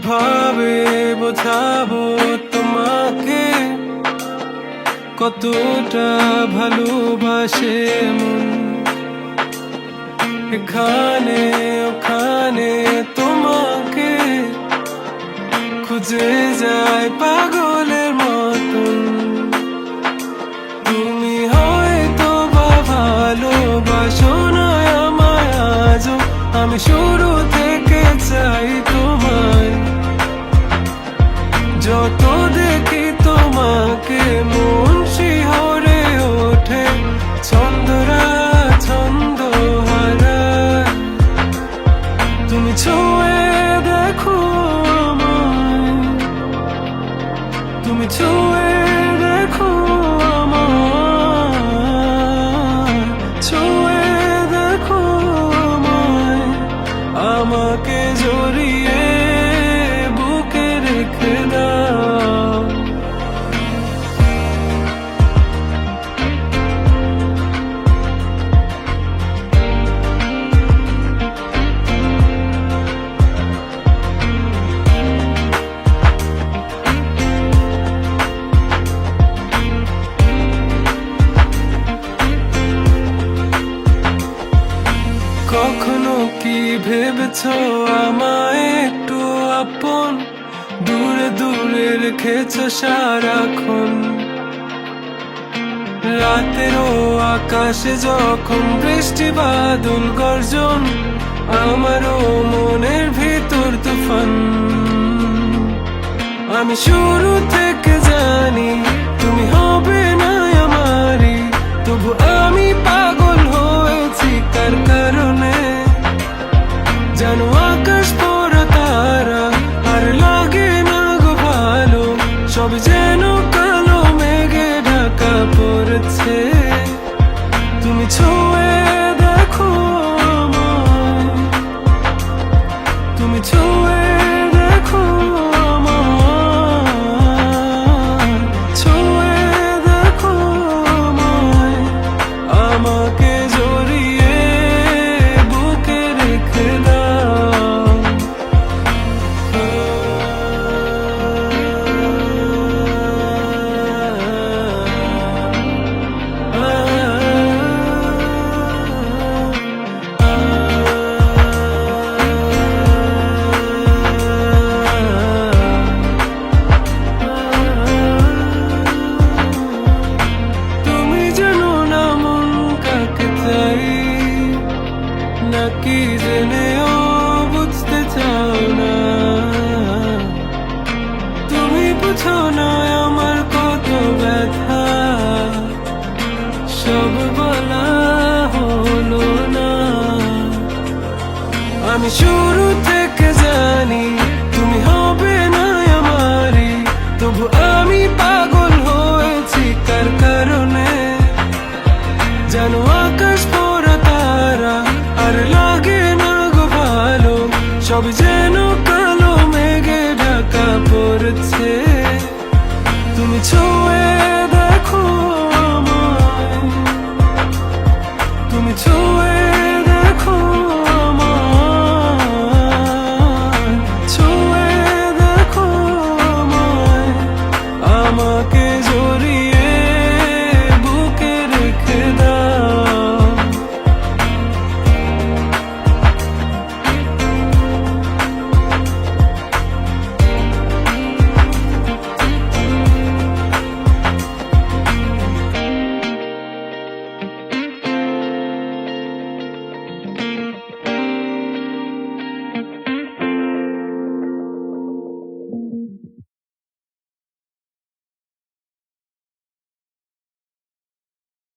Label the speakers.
Speaker 1: কিভাবে বোঝাবো তোমাকে কতটা ভালোবাসে মন। এখানে ওখানে তোমাকে খুঁজে যায় পাগলের মতন। তুমি হয়তো বা ভালোবাসো না আমায় আজও, আমি শুরু থেকে চাই তোমায়। যত দেখি তোমাকে মন শিহরে ওঠে, ছন্দরা ছন্দ হারায়। তুমি ছুঁয়ে দেখো আমায়, তুমি ছুঁয়ে দেখো আমায়, ছুঁয়ে দেখো আমায়। আমাকে জড়িয়ে বুকে রেখে দাও। কখনো কি ভেবেছো আমায় একটু আপন, দূরে দূরে রেখেছো সারাক্ষণ। রাতেরও আকাশে যখন বৃষ্টি বাদল গর্জন, আমারও মনের ভিতর তুফান। আমি শুরু থেকে জানি